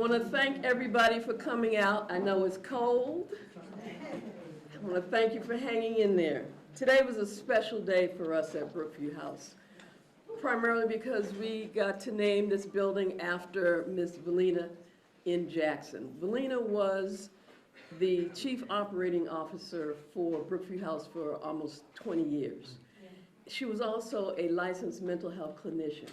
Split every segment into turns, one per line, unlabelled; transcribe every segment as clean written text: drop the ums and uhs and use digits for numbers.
want to thank everybody for coming out. I know it's cold. I want to thank you for hanging in there. Today was a special day for us at Brookview House, primarily because we got to name this building after Miss Valina N. Jackson. Valina was the chief operating officer for Brookview House for almost 20 years. She was also a licensed mental health clinician.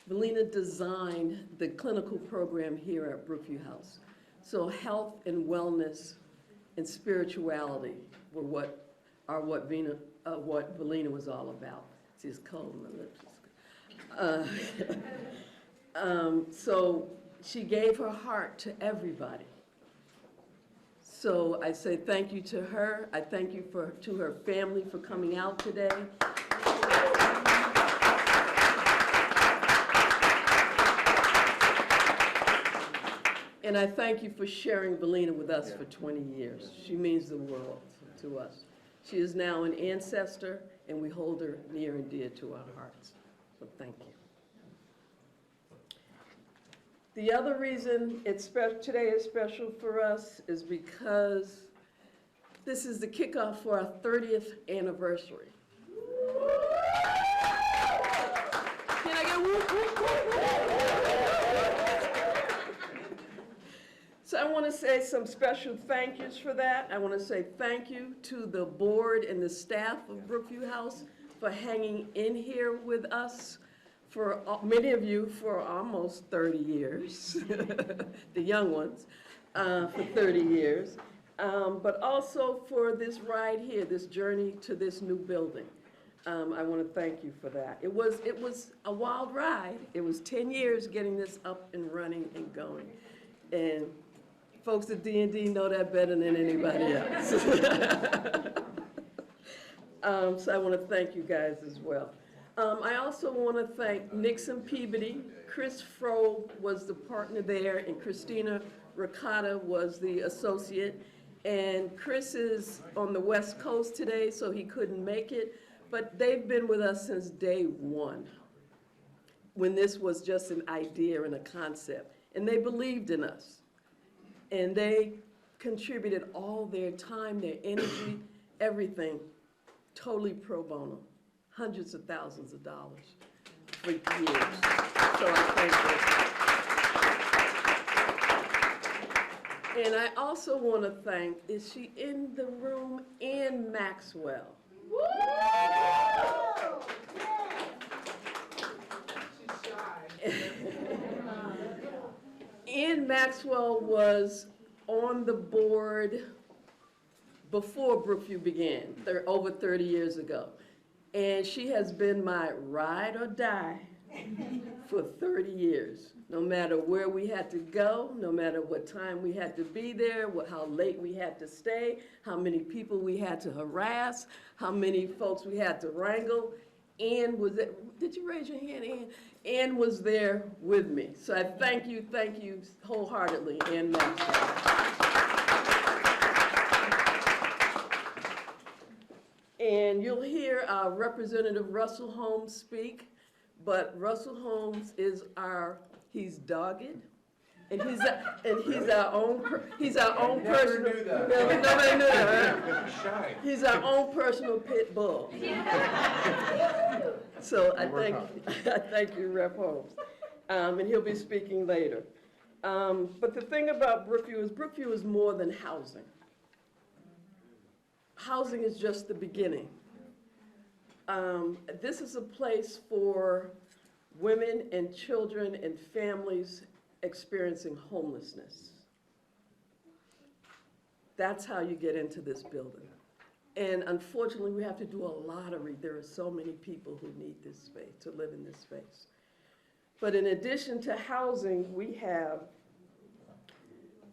Valina designed the clinical program here at Brookview House. So health and wellness and spirituality were what Valina was all about. See, it's cold on my lips. So she gave her heart to everybody. So I say thank you to her. I thank you to her family for coming out today. And I thank you for sharing Valina with us for 20 years. She means the world to us. She is now an ancestor, and we hold her near and dear to our hearts. So thank you. The other reason today is special for us is because this is the kickoff for our 30th anniversary. Can I get whoop, whoop, whoop, whoop? So I want to say some special thank yous for that. I want to say thank you to the board and the staff of Brookview House for hanging in here with us, for many of you for almost 30 years, the young ones, for 30 years, but also for this ride here, this journey to this new building. I want to thank you for that. It was a wild ride. It was 10 years getting this up and running and going. And folks at D&D know that better than anybody else. So I want to thank you guys as well. I also want to thank Nixon Peabody. Chris Froh was the partner there, and Christina Ricotta was the associate. And Chris is on the West Coast today, so he couldn't make it. But they've been with us since day one, when this was just an idea and a concept. And they believed in us. And they contributed all their time, their energy, everything, totally pro bono, hundreds of thousands of dollars for years. So I thank you. And I also want to thank, is she in the room, Ann Maxwell. Woo! She's shy. Ann Maxwell was on the board before Brookview began, over 30 years ago. And she has been my ride or die for 30 years. No matter where we had to go, no matter what time we had to be there, how late we had to stay, how many people we had to harass, how many folks we had to wrangle. Ann was there. Did you raise your hand, Ann? Ann was there with me. So I thank you wholeheartedly, Ann Maxwell. And you'll hear Representative Russell Holmes speak, but Russell Holmes is he's dogged, and he's our own personal. Nobody knew that, right? He's our own personal pit bull. So I thank you, Rep. Holmes, and he'll be speaking later. But the thing about Brookview is more than housing. Housing is just the beginning. This is a place for women and children and families experiencing homelessness. That's how you get into this building. And unfortunately, we have to do a lottery. There are so many people who need this space, to live in this space. But in addition to housing, we have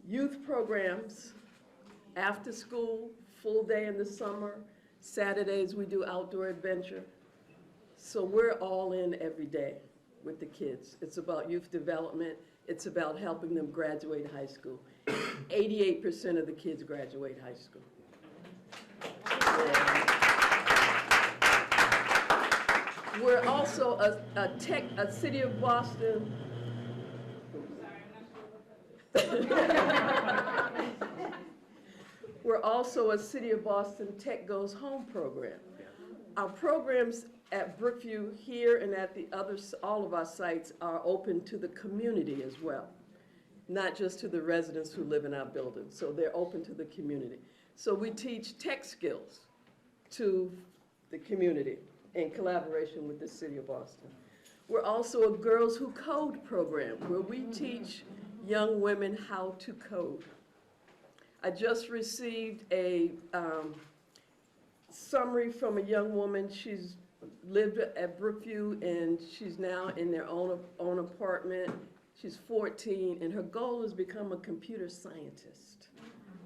youth programs, after school, full day in the summer. Saturdays, we do outdoor adventure. So we're all in every day with the kids. It's about youth development. It's about helping them graduate high school. 88% of the kids graduate high school. We're also a City of Boston. We're also a City of Boston Tech Goes Home program. Our programs at Brookview here and at the others, all of our sites are open to the community as well, not just to the residents who live in our buildings. So they're open to the community. So we teach tech skills to the community in collaboration with the City of Boston. We're also a Girls Who Code program where we teach young women how to code. I just received a summary from a young woman. She's lived at Brookview and she's now in their own apartment. She's 14 and her goal is to become a computer scientist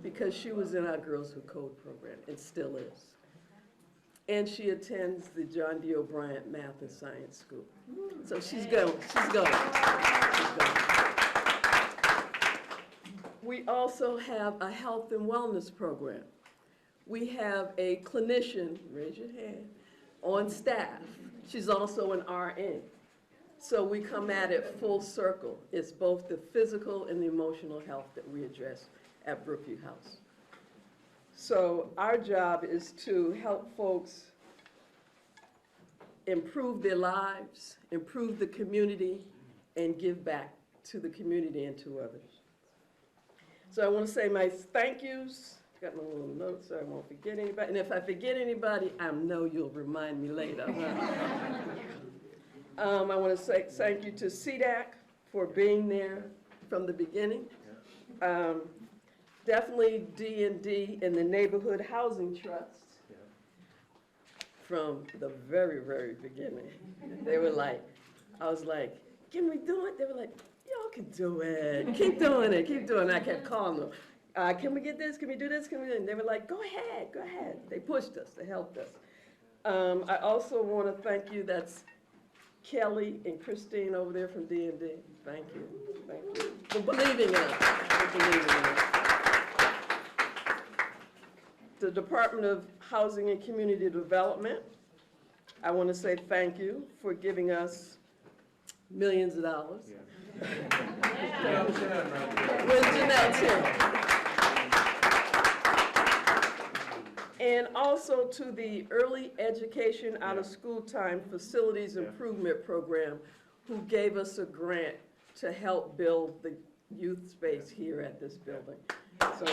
because she was in our Girls Who Code program and still is. And she attends the John D. O'Brien Math and Science School. So she's going. We also have a health and wellness program. We have a clinician, raise your hand, on staff. She's also an RN. So we come at it full circle. It's both the physical and the emotional health that we address at Brookview House. So our job is to help folks improve their lives, improve the community, and give back to the community and to others. So I want to say my thank yous. Got my little notes so I won't forget anybody. And if I forget anybody, I know you'll remind me later. I want to say thank you to CDAC for being there from the beginning. Definitely D&D and the Neighborhood Housing Trust from the very, very beginning. They were like, I was like, can we do it? They were like, y'all can do it. Keep doing it, keep doing it. I kept calling them. Can we get this? Can we do this? Can we do it? And they were like, go ahead, go ahead. They pushed us, they helped us. I also want to thank you, that's Kelly and Christine over there from D&D. Thank you for believing in us, The Department of Housing and Community Development, I want to say thank you for giving us millions of dollars. Yeah. With Janelle Tim. And also to the Early Education Out of School Time Facilities Improvement Program, who gave us a grant to help build the youth space here at this building. So,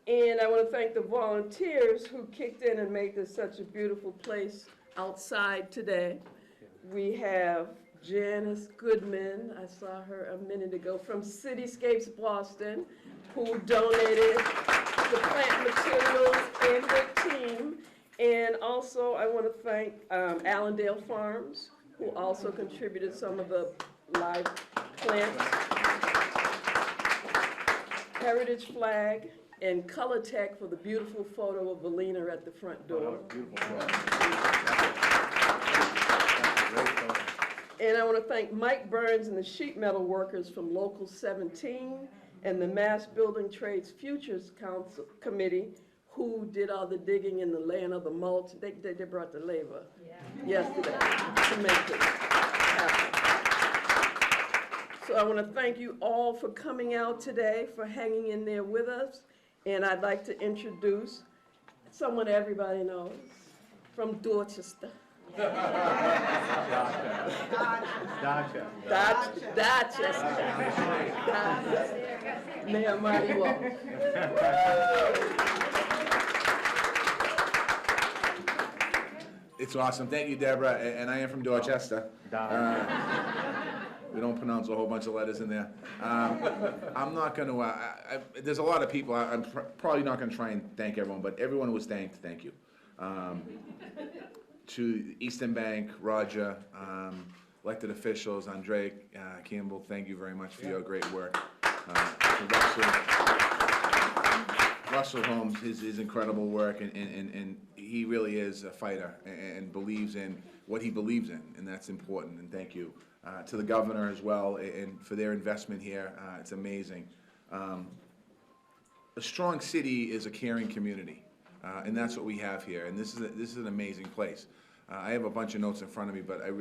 and I want to thank the volunteers who kicked in and made this such a beautiful place outside today. We have Janice Goodman, I saw her a minute ago, from Cityscapes Boston, who donated the plant materials and her team. And also I want to thank Allendale Farms, who also contributed some of the live plants. Heritage Flag and Color Tech for the beautiful photo of Valina at the front door. And I want to thank Mike Burns and the sheet metal workers from Local 17 and the Mass Building Trades Futures Council Committee, who did all the digging and the laying of the mulch. They brought the labor yesterday to make this happen. So I want to thank you all for coming out today, for hanging in there with us. And I'd like to introduce someone everybody knows from Dorchester. Dorchester. Mayor Marty Walsh.
It's awesome. Thank you, Deborah. And I am from Dorchester. We don't pronounce a whole bunch of letters in there. I'm not going to, there's a lot of people, I'm probably not going to try and thank everyone, but everyone who was thanked, thank you. To Eastern Bank, Roger, elected officials, Andre Campbell, thank you very much for your great work. Russell Holmes, his incredible work, and he really is a fighter and believes in what he believes in, and that's important, and thank you. To the governor as well, and for their investment here, it's amazing. A strong city is a caring community, and that's what we have here, and this is an amazing place. I have a bunch of notes in front of me, but I'm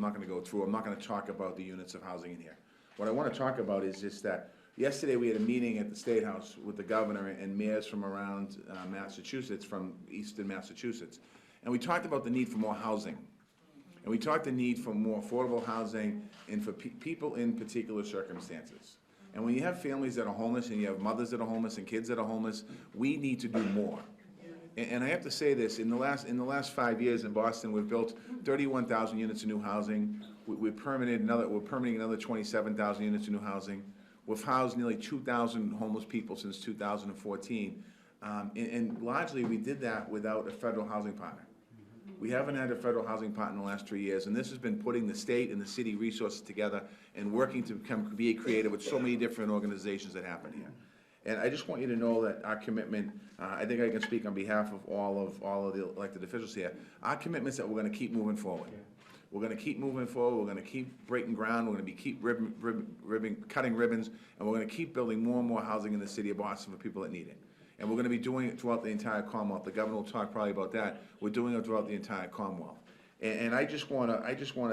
not gonna go through. I'm not gonna talk about the units of housing in here. What I wanna talk about is just that yesterday we had a meeting at the State House with the governor and mayors from around Massachusetts, from eastern Massachusetts. And we talked about the need for more housing. And we talked the need for more affordable housing and for people in particular circumstances. And when you have families that are homeless and you have mothers that are homeless and kids that are homeless, we need to do more. And I have to say this, in the last 5 years in Boston, we've built 31,000 units of new housing. We're permitting another 27,000 units of new housing. We've housed nearly 2,000 homeless people since 2014. And largely, we did that without a federal housing partner. We haven't had a federal housing partner in the last 3 years, and this has been putting the state and the city resources together and working to be creative with so many different organizations that happen here. And I just want you to know that our commitment, I think I can speak on behalf of all of the elected officials here, our commitment is that we're gonna keep moving forward. We're gonna keep moving forward, we're gonna keep breaking ground, we're gonna keep cutting ribbons, and we're gonna keep building more and more housing in the city of Boston for people that need it. And we're gonna be doing it throughout the entire Commonwealth. The governor will talk probably about that. We're doing it throughout the entire Commonwealth. And I just wanna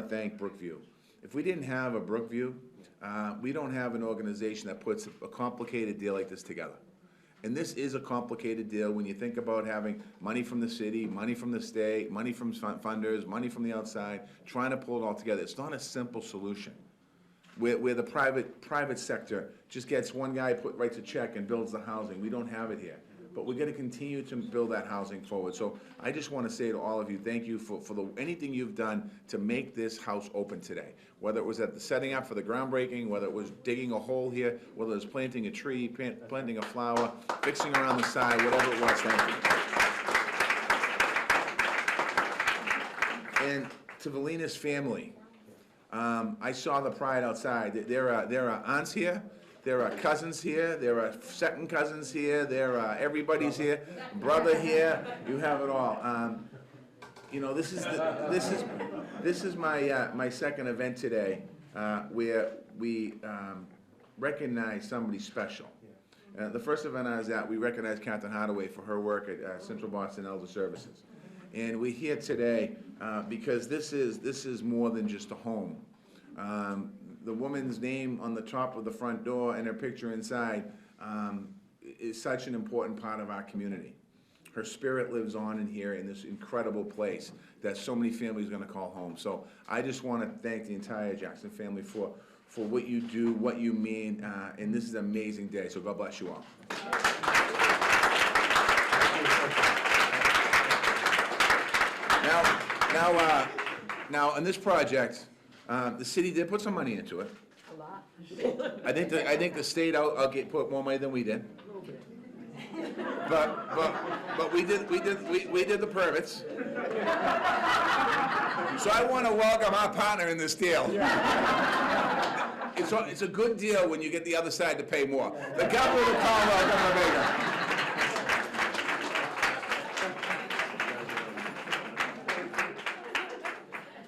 thank Brookview. If we didn't have a Brookview, we don't have an organization that puts a complicated deal like this together. And this is a complicated deal when you think about having money from the city, money from the state, money from funders, money from the outside, trying to pull it all together. It's not a simple solution. Where the private sector just gets one guy, writes a check and builds the housing. We don't have it here. But we're gonna continue to build that housing forward. So I just wanna say to all of you, thank you for anything you've done to make this house open today. Whether it was at the setting up for the groundbreaking, whether it was digging a hole here, whether it was planting a tree, planting a flower, fixing around the side, whatever it was, thank you. And to Valina's family, I saw the pride outside. There are aunts here, there are cousins here, there are second cousins here, there are everybody's here, brother here, you have it all. You know, this is my second event today where we recognize somebody special. The first event I was at, we recognized Catherine Hardaway for her work at Central Boston Elder Services. And we're here today because this is more than just a home. The woman's name on the top of the front door and her picture inside is such an important part of our community. Her spirit lives on in here in this incredible place that so many families are gonna call home. So I just wanna thank the entire Jackson family for what you do, what you mean, and this is an amazing day, so God bless you all. Now, on this project, the city did put some money into it.
A lot.
I think the state put more money than we did. But we did the permits. So I want to welcome our partner in this deal. It's a good deal when you get the other side to pay more. The governor of the Commonwealth, Governor Baker.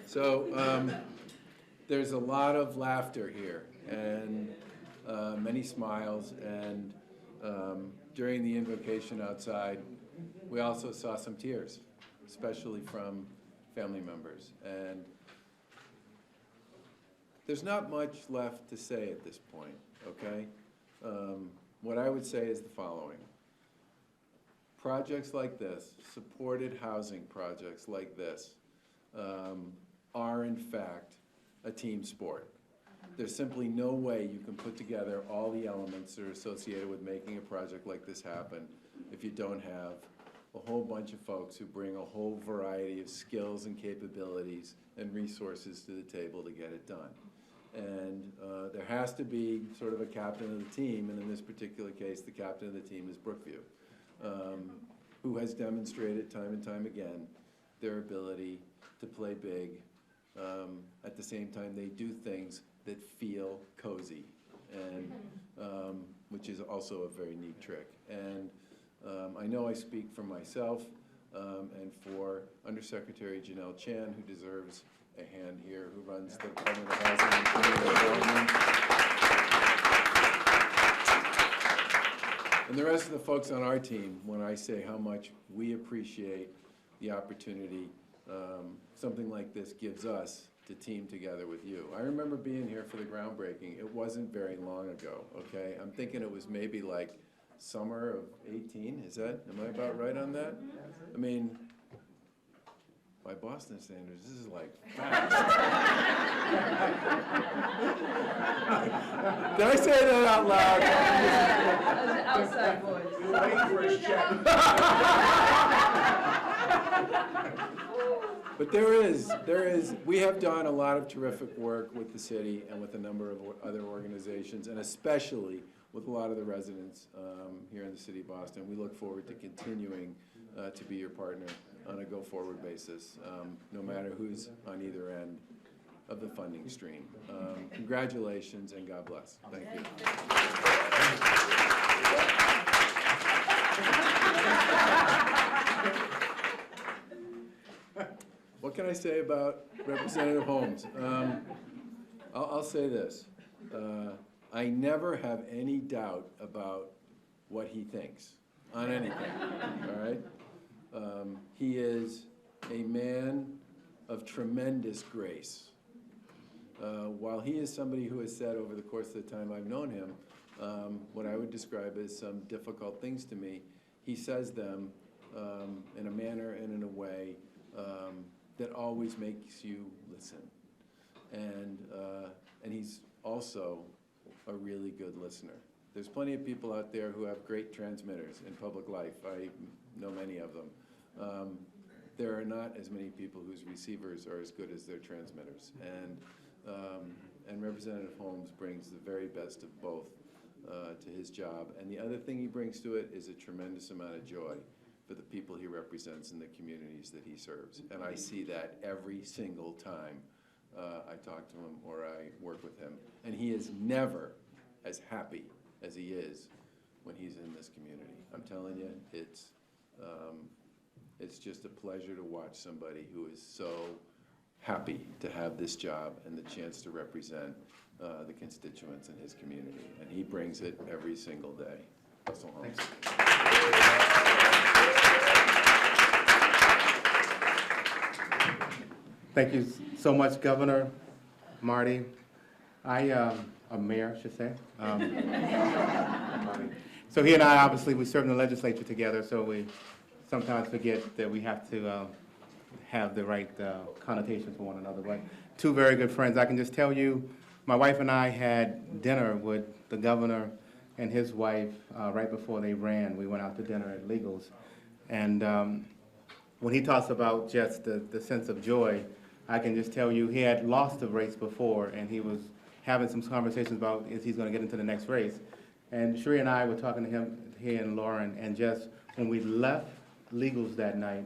So there's a lot of laughter here and many smiles, and during the invocation outside, we also saw some tears, especially from family members. And there's not much left to say at this point, okay? What I would say is the following. Projects like this, supported housing projects like this, are in fact a team sport. There's simply no way you can put together all the elements that are associated with making a project like this happen if you don't have a whole bunch of folks who bring a whole variety of skills and capabilities and resources to the table to get it done. And there has to be sort of a captain of the team, and in this particular case, the captain of the team is Brookview, who has demonstrated time and time again their ability to play big. At the same time, they do things that feel cozy, and which is also a very neat trick. And I know I speak for myself and for Undersecretary Janelle Chan, who deserves a hand here, who runs the Department of Housing and Community Development. And the rest of the folks on our team, when I say how much we appreciate the opportunity something like this gives us to team together with you. I remember being here for the groundbreaking. It wasn't very long ago, okay? I'm thinking it was maybe like summer of 18, am I about right on that? I mean, by Boston standards, this is like fast. Did I say that out loud?
Outside voice.
Waiting for his check.
But there is, we have done a lot of terrific work with the city and with a number of other organizations, and especially with a lot of the residents here in the city of Boston. We look forward to continuing to be your partner on a go-forward basis, no matter who's on either end of the funding stream. Congratulations and God bless. Thank you. What can I say about Representative Holmes? I'll say this. I never have any doubt about what he thinks on anything, all right? He is a man of tremendous grace. While he is somebody who has said over the course of the time I've known him, what I would describe as some difficult things to me, he says them in a manner and in a way that always makes you listen. And he's also a really good listener. There's plenty of people out there who have great transmitters in public life. I know many of them. There are not as many people whose receivers are as good as their transmitters. And Representative Holmes brings the very best of both to his job. And the other thing he brings to it is a tremendous amount of joy for the people he represents in the communities that he serves. And I see that every single time I talk to him or I work with him. And he is never as happy as he is when he's in this community. I'm telling you, it's just a pleasure to watch somebody who is so happy to have this job and the chance to represent the constituents in his community. And he brings it every single day. Russell Holmes.
Thank you so much, Governor Marty. Mayor, I should say. So he and I, obviously, we serve in the legislature together, so we sometimes forget that we have to have the right connotations for one another. But two very good friends. I can just tell you, my wife and I had dinner with the governor and his wife right before they ran. We went out to dinner at Legals. And when he talks about just the sense of joy, I can just tell you he had lost the race before, and he was having some conversations about is he's going to get into the next race. And Sheree and I were talking to him, he and Lauren, and just when we left Legals that night,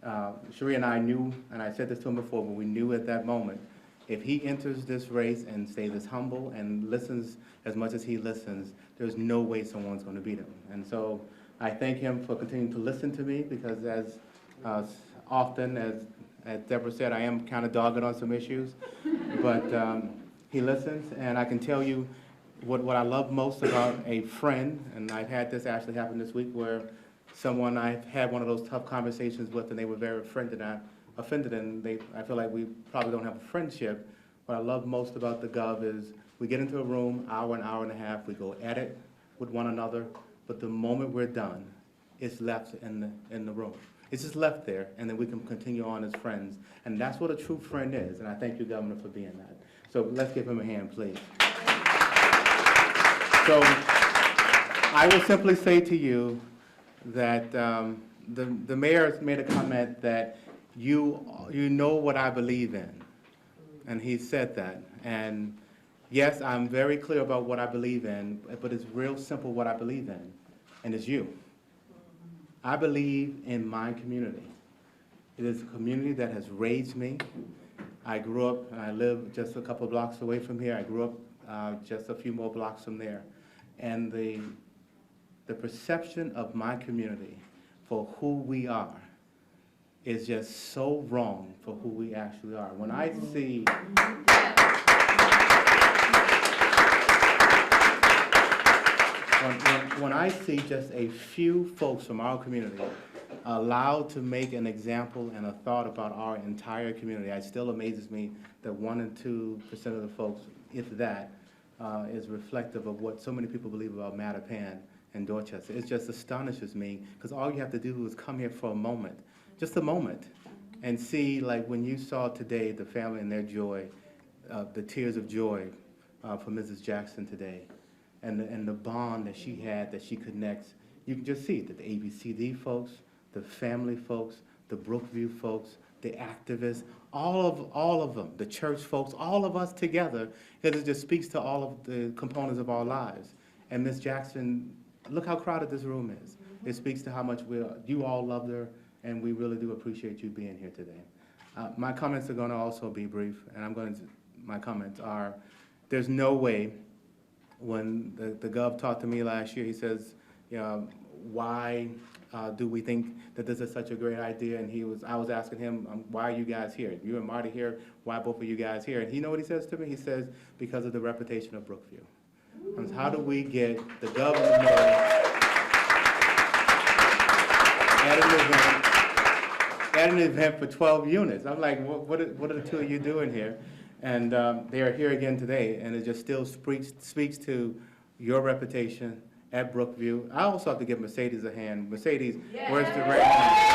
Sheree and I knew, and I said this to him before, but we knew at that moment, if he enters this race and stays as humble and listens as much as he listens, there's no way someone's going to beat him. And so I thank him for continuing to listen to me, because as often as Deborah said, I am kind of dogged on some issues, but he listens, and I can tell you what I love most about a friend, and I've had this actually happen this week, where someone I've had one of those tough conversations with, and they were very offended, and I feel like we probably don't have a friendship. What I love most about the Gov is we get into a room, an hour and a half, we go at it with one another, but the moment we're done, it's left in the room. It's just left there, and then we can continue on as friends. And that's what a true friend is, and I thank you, Governor, for being that. So let's give him a hand, please. So I will simply say to you that the mayor made a comment that you know what I believe in, and he said that. And yes, I'm very clear about what I believe in, but it's real simple what I believe in, and it's you. I believe in my community. It is a community that has raised me. I grew up, and I live just a couple of blocks away from here. I grew up just a few more blocks from there. And the perception of my community for who we are is just so wrong for who we actually are. When I see when I see just a few folks from our community allowed to make an example and a thought about our entire community. It still amazes me that 1 and 2% of the folks, if that, is reflective of what so many people believe about Mattapan and Dorchester. It just astonishes me, because all you have to do is come here for a moment, just a moment, and see, like when you saw today the family and their joy, the tears of joy for Mrs. Jackson today, and the bond that she had, that she connects. You can just see that the ABCD folks, the family folks, the Brookview folks, the activists, all of them, the church folks, all of us together, because it just speaks to all of the components of our lives. And Miss Jackson, look how crowded this room is. It speaks to how much you all loved her, and we really do appreciate you being here today. My comments are going to also be brief, and my comments are, there's no way, when the Gov talked to me last year, he says, why do we think that this is such a great idea? And I was asking him, why are you guys here? You and Marty here, why both of you guys here? And you know what he says to me? He says, because of the reputation of Brookview. And how do we get the governor at an event for 12 units? I'm like, what are the two of you doing here? And they are here again today, and it just still speaks to your reputation at Brookview. I also have to give Mercedes a hand. Mercedes, where's the right hand?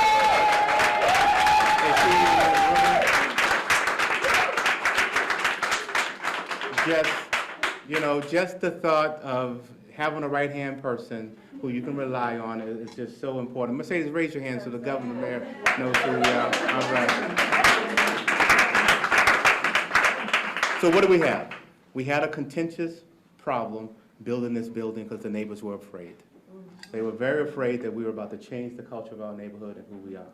Just the thought of having a right-hand person who you can rely on is just so important. Mercedes, raise your hand so the governor, the mayor knows who we are. All right. So what do we have? We had a contentious problem building this building because the neighbors were afraid. They were very afraid that we were about to change the culture of our neighborhood and who we are.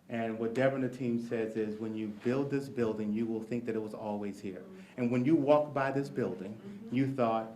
And what Deborah and the team says is, when you build this building, you will think that it was always here. And when you walk by this building, you thought,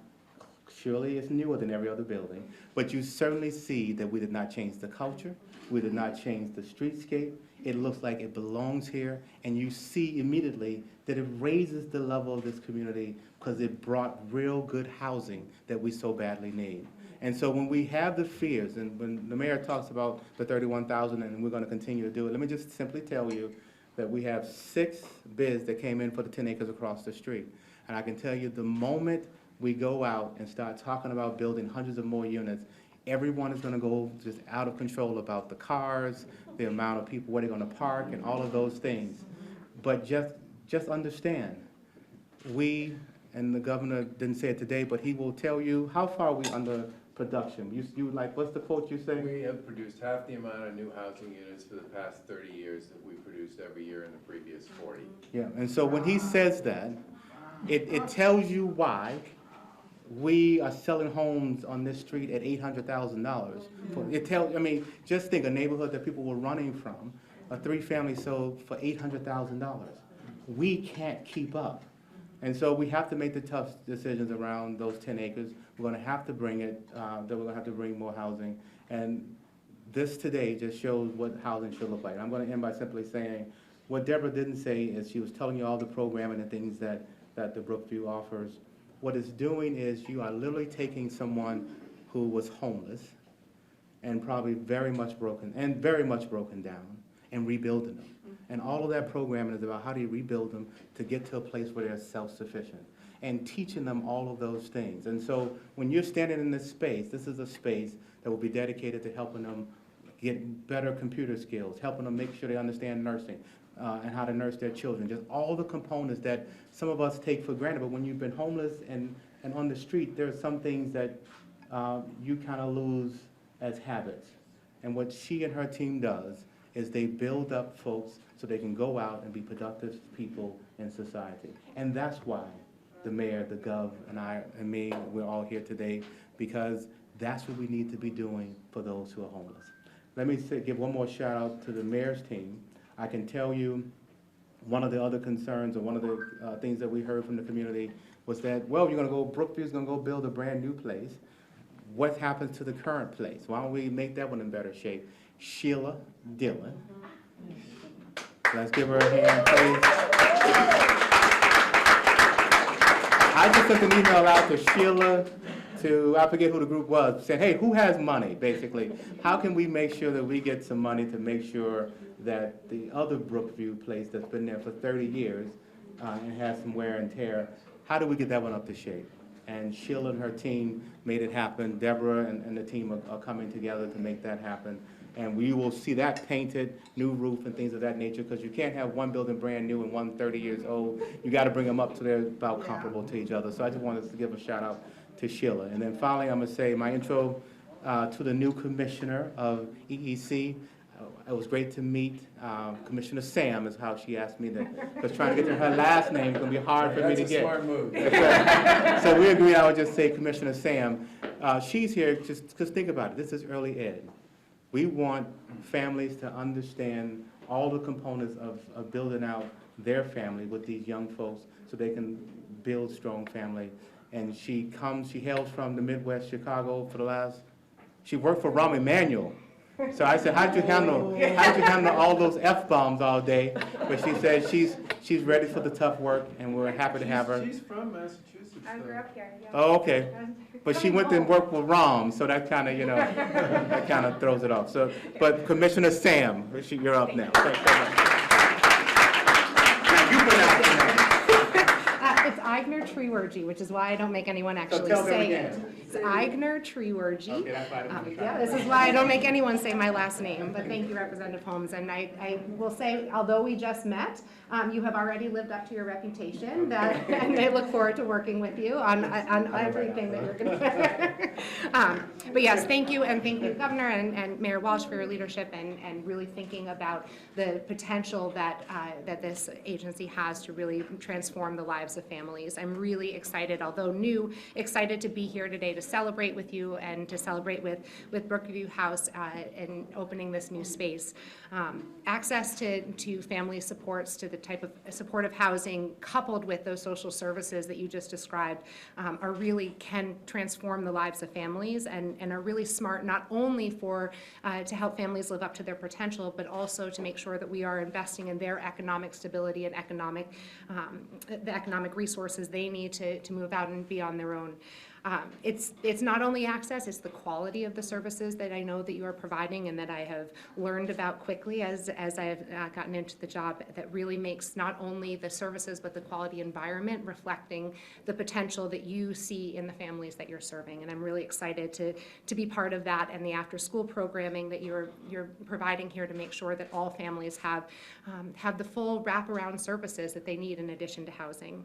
surely it's newer than every other building, but you certainly see that we did not change the culture, we did not change the streetscape. It looks like it belongs here, and you see immediately that it raises the level of this community because it brought real good housing that we so badly need. And so when we have the fears, and when the mayor talks about the 31,000 and we're going to continue to do it, let me just simply tell you that we have 6 bids that came in for the 10 acres across the street. And I can tell you, the moment we go out and start talking about building hundreds of more units, everyone is going to go just out of control about the cars, the amount of people, where they're going to park, and all of those things. But just understand, and the governor didn't say it today, but he will tell you, how far are we under production? You like, what's the quote you say?
We have produced half the amount of new housing units for the past 30 years that we produced every year in the previous 40.
Yeah, and so when he says that, it tells you why we are selling homes on this street at $800,000. Just think, a neighborhood that people were running from, a 3-family sold for $800,000. We can't keep up. And so we have to make the tough decisions around those 10 acres. We're going to have to bring it, that we're going to have to bring more housing. And this today just shows what housing should look like. I'm going to end by simply saying, what Deborah didn't say is, she was telling you all the programming and things that the Brookview offers. What it's doing is, you are literally taking someone who was homeless and probably very much broken down, and rebuilding them. And all of that programming is about how do you rebuild them to get to a place where they're self-sufficient, and teaching them all of those things. And so when you're standing in this space, this is a space that will be dedicated to helping them get better computer skills, helping them make sure they understand nursing, and how to nurse their children, just all the components that some of us take for granted. But when you've been homeless and on the street, there are some things that you kind of lose as habits. And what she and her team does is they build up folks so they can go out and be productive people in society. And that's why the mayor, the gov, and I and me, we're all here today, because that's what we need to be doing for those who are homeless. Let me give one more shout out to the mayor's team. I can tell you, one of the other concerns, or one of the things that we heard from the community was that, well, Brookview's gonna go build a brand new place. What happens to the current place? Why don't we make that one in better shape? Sheila Dillon. Let's give her a hand, please. I just sent an email out to Sheila, to to, I forget who the group was, saying, hey, who has money, basically? How can we make sure that we get some money to make sure that the other Brookview place that's been there for 30 years and has some wear and tear, how do we get that one up to shape? And Sheila and her team made it happen. Deborah and the team are coming together to make that happen. And we will see that painted, new roof and things of that nature, because you can't have one building brand new and one 30 years old. You got to bring them up to they're about comparable to each other. So I just wanted to give a shout out to Sheila. And then finally, I'm going to say my intro to the new commissioner of EEC. It was great to meet Commissioner Sam, is how she asked me to, because trying to get to her last name is going to be hard for me to get.
That's a smart move.
So we agreed I would just say Commissioner Sam. She's here just because think about it. This is early ed. We want families to understand all the components of building out their family with these young folks so they can build strong family. And she hails from the Midwest, Chicago she worked for Rahm Emanuel. So I said, how'd you handle all those F-bombs all day? But she said she's ready for the tough work, and we're happy to have her.
She's from Massachusetts.
I grew up here, yeah.
Oh, okay. But she went and worked with Rahm, so that kind of, that kind of throws it off. So, but Commissioner Sam, you're up now. Thanks so much. Now, you pronounce the name.
It's Eigner Treewergy, which is why I don't make anyone actually
tell them
say
again.
it. It's Eigner Treewergy.
Okay, that's why I didn't try.
Yeah, this is why I don't make anyone say my last name, but thank you, Representative Holmes. And I will say, although we just met, you have already lived up to your reputation, and I look forward to working with you on everything that you're going to. But yes, thank you, and thank you, Governor and Mayor Walsh, for your leadership and really thinking about the potential that this agency has to really transform the lives of families. I'm really excited, although new, excited to be here today to celebrate with you and to celebrate with Brookview House and opening this new space. Access to family supports, to the type of supportive housing, coupled with those social services that you just described, are really can transform the lives of families and are really smart, not only to help families live up to their potential, but also to make sure that we are investing in their economic stability and the economic resources they need to move out and be on their own. It's not only access, it's the quality of the services that I know that you are providing and that I have learned about quickly as I have gotten into the job, that really makes not only the services but the quality environment reflecting the potential that you see in the families that you're serving. And I'm really excited to be part of that and the after-school programming that you're providing here to make sure that all families have the full wraparound services that they need in addition to housing.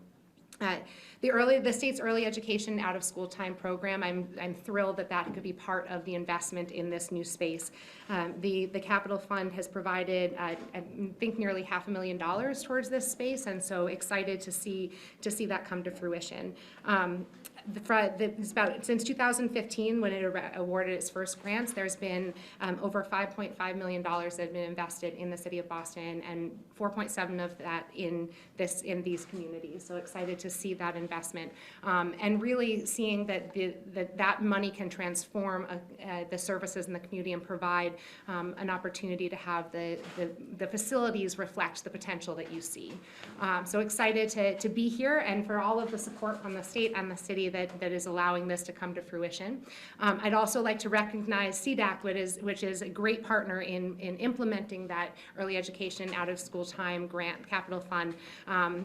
The state's early education out of school time program, I'm thrilled that could be part of the investment in this new space. The capital fund has provided, I think, nearly $500,000 towards this space, and so excited to see that come to fruition. Since 2015, when it awarded its first grants, there's been over $5.5 million that have been invested in the city of Boston, and 4.7 of that in these communities. So excited to see that investment, and really seeing that money can transform the services in the community and provide an opportunity to have the facilities reflect the potential that you see. So excited to be here and for all of the support from the state and the city that is allowing this to come to fruition. I'd also like to recognize CDAC, which is a great partner in implementing that early education out of school time grant capital fund.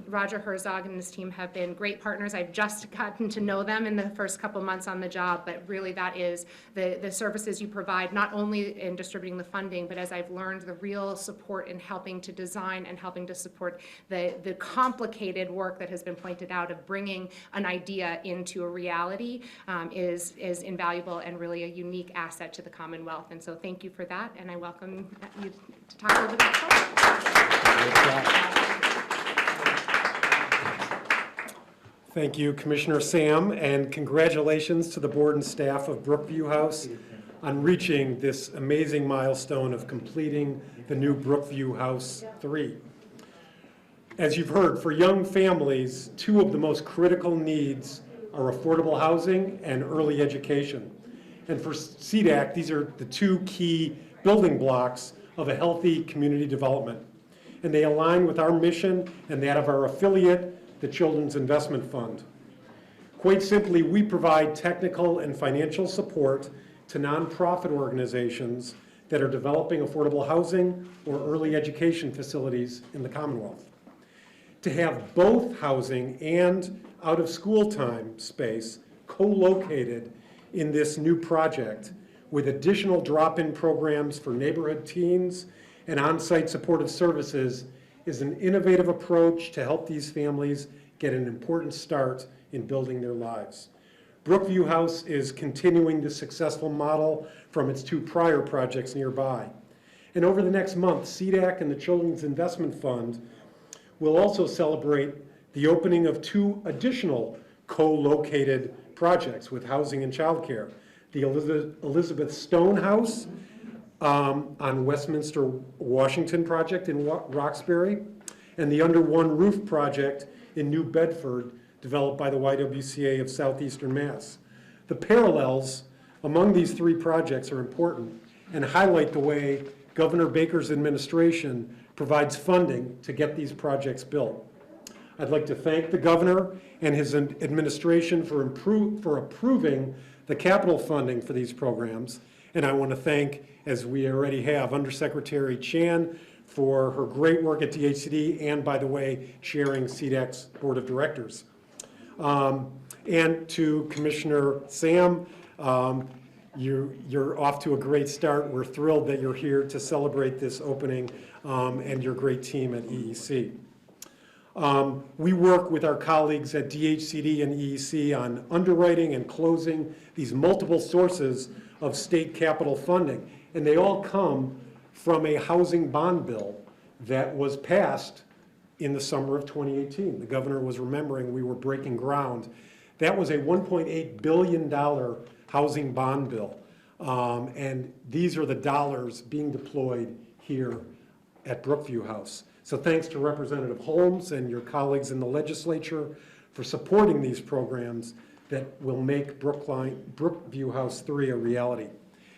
Roger Herzog and his team have been great partners. I've just gotten to know them in the first couple months on the job, but really that is the services you provide, not only in distributing the funding, but as I've learned, the real support in helping to design and helping to support the complicated work that has been pointed out of bringing an idea into a reality is invaluable and really a unique asset to the Commonwealth. And so thank you for that, and I welcome you to talk a little bit about that.
Thank you, Commissioner Sam, and congratulations to the board and staff of Brookview House on reaching this amazing milestone of completing the new Brookview House 3. As you've heard, for young families, two of the most critical needs are affordable housing and early education. And for CDAC, these are the two key building blocks of a healthy community development. And they align with our mission and that of our affiliate, the Children's Investment Fund. Quite simply, we provide technical and financial support to nonprofit organizations that are developing affordable housing or early education facilities in the Commonwealth. To have both housing and out-of-school time space co-located in this new project with additional drop-in programs for neighborhood teens and on-site supportive services is an innovative approach to help these families get an important start in building their lives. Brookview House is continuing the successful model from its two prior projects nearby. And over the next month, CDAC and the Children's Investment Fund will also celebrate the opening of two additional co-located projects with housing and childcare. The Elizabeth Stone House on Westminster, Washington project in Roxbury, and the Under One Roof project in New Bedford, developed by the YWCA of Southeastern Mass. The parallels among these three projects are important and highlight the way Governor Baker's administration provides funding to get these projects built. I'd like to thank the governor and his administration for approving the capital funding for these programs, and I want to thank, as we already have, Undersecretary Chan for her great work at DHCD and, by the way, chairing CDAC's Board of Directors. And to Commissioner Sam, you're off to a great start. We're thrilled that you're here to celebrate this opening and your great team at EEC. We work with our colleagues at DHCD and EEC on underwriting and closing these multiple sources of state capital funding, and they all come from a housing bond bill that was passed in the summer of 2018. The governor was remembering we were breaking ground. That was a $1.8 billion housing bond bill, and these are the dollars being deployed here at Brookview House. So thanks to Representative Holmes and your colleagues in the legislature for supporting these programs that will make Brookview House 3 a reality.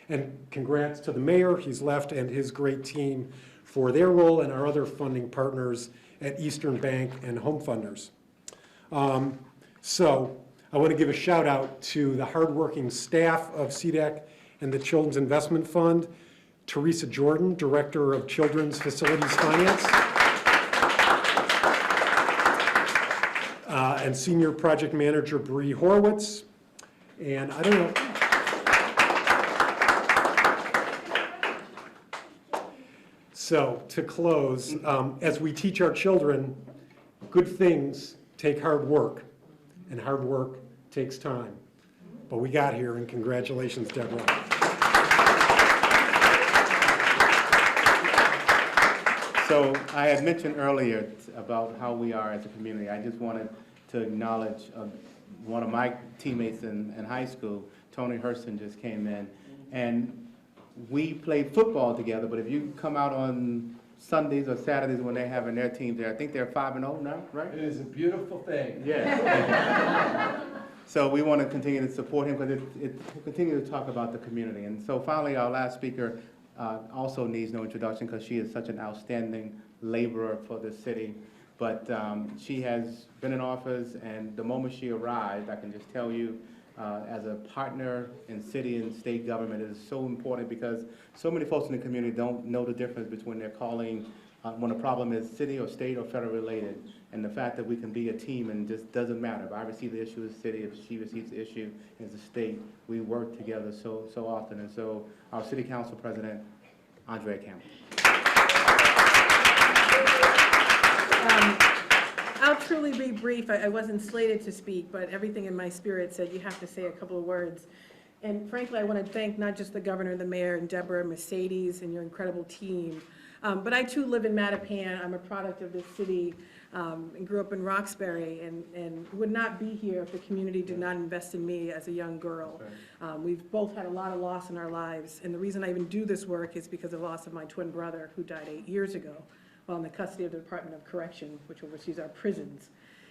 And congrats to the mayor, he's left, and his great team for their role and our other funding partners at Eastern Bank and Home Funders. So I want to give a shout out to the hardworking staff of CDAC and the Children's Investment Fund, Teresa Jordan, Director of Children's Facilities Finance, and Senior Project Manager Bree Horowitz. And I don't know. So to close, as we teach our children, good things take hard work, and hard work takes time. But we got here, and congratulations, Deborah.
So I had mentioned earlier about how we are as a community. I just wanted to acknowledge one of my teammates in high school, Tony Hurston, just came in, and we played football together, but if you come out on Sundays or Saturdays when they're having their team there, I think they're 5-0 now, right?
It is a beautiful thing.
Yeah. So we want to continue to support him because we'll continue to talk about the community. And so finally, our last speaker also needs no introduction because she is such an outstanding laborer for the city. But she has been in office, and the moment she arrived, I can just tell you, as a partner in city and state government is so important because so many folks in the community don't know the difference between their calling when a problem is city or state or federal related. And the fact that we can be a team and just doesn't matter. If I receive the issue as a city, if she receives the issue as a state, we work together so often. And so our city council president, Andrea Campbell.
I'll truly be brief. I wasn't slated to speak, but everything in my spirit said you have to say a couple of words. And frankly, I want to thank not just the governor, the mayor, and Deborah, Mercedes, and your incredible team. But I too live in Mattapan. I'm a product of this city and grew up in Roxbury and would not be here if the community did not invest in me as a young girl. We've both had a lot of loss in our lives. And the reason I even do this work is because of the loss of my twin brother who died 8 years ago while in the custody of the Department of Correction, which oversees our prisons.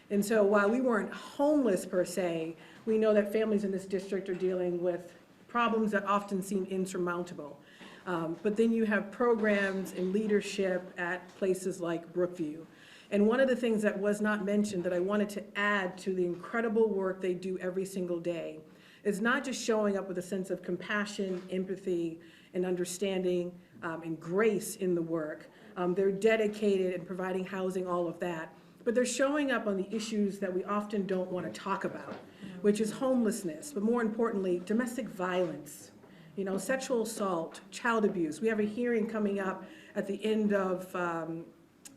And so while we weren't homeless per se, we know that families in this district are dealing with problems that often seem insurmountable. But then you have programs and leadership at places like Brookview. And one of the things that was not mentioned that I wanted to add to the incredible work they do every single day is not just showing up with a sense of compassion, empathy, and understanding, and grace in the work. They're dedicated in providing housing, all of that. But they're showing up on the issues that we often don't want to talk about, which is homelessness, but more importantly, domestic violence, sexual assault, child abuse. We have a hearing coming up at the end of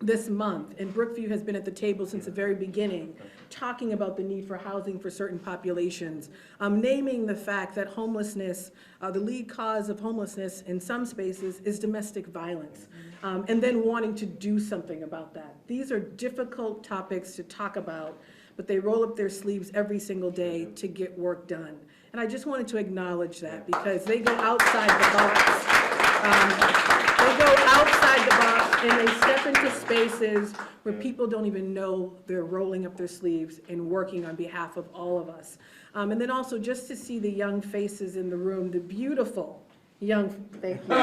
this month, and Brookview has been at the table since the very beginning, talking about the need for housing for certain populations, naming the fact that homelessness, the lead cause of homelessness in some spaces is domestic violence, and then wanting to do something about that. These are difficult topics to talk about, but they roll up their sleeves every single day to get work done. And I just wanted to acknowledge that because they go outside the box. They go outside the box and they step into spaces where people don't even know they're rolling up their sleeves and working on behalf of all of us. And then also just to see the young faces in the room, the beautiful young, thank you.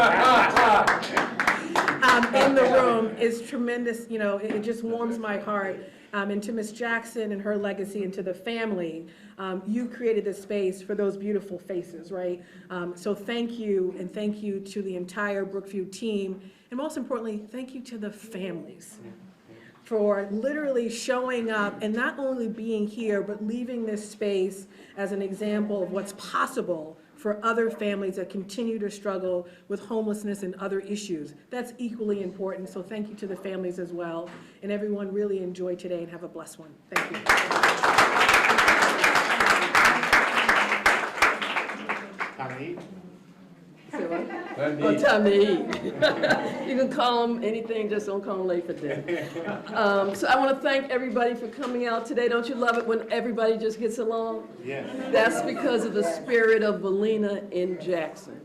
In the room is tremendous, it just warms my heart. And to Ms. Jackson and her legacy and to the family, you created this space for those beautiful faces, right? So thank you, and thank you to the entire Brookview team, and most importantly, thank you to the families for literally showing up and not only being here, but leaving this space as an example of what's possible for other families that continue to struggle with homelessness and other issues. That's equally important, so thank you to the families as well. And everyone, really enjoy today and have a blessed one. Thank you.
Time to eat.
Say what? Oh, time to eat. You can call them anything, just don't call them late for dinner. So I want to thank everybody for coming out today. Don't you love it when everybody just gets along?
Yes.
That's because of the spirit of Valina N. Jackson.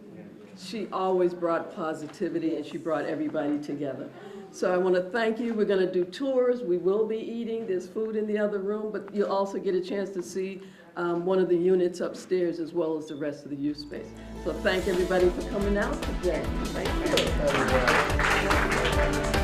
She always brought positivity and she brought everybody together. So I want to thank you. We're going to do tours. We will be eating. There's food in the other room, but you'll also get a chance to see one of the units upstairs as well as the rest of the youth space. So thank everybody for coming out today. Thank you.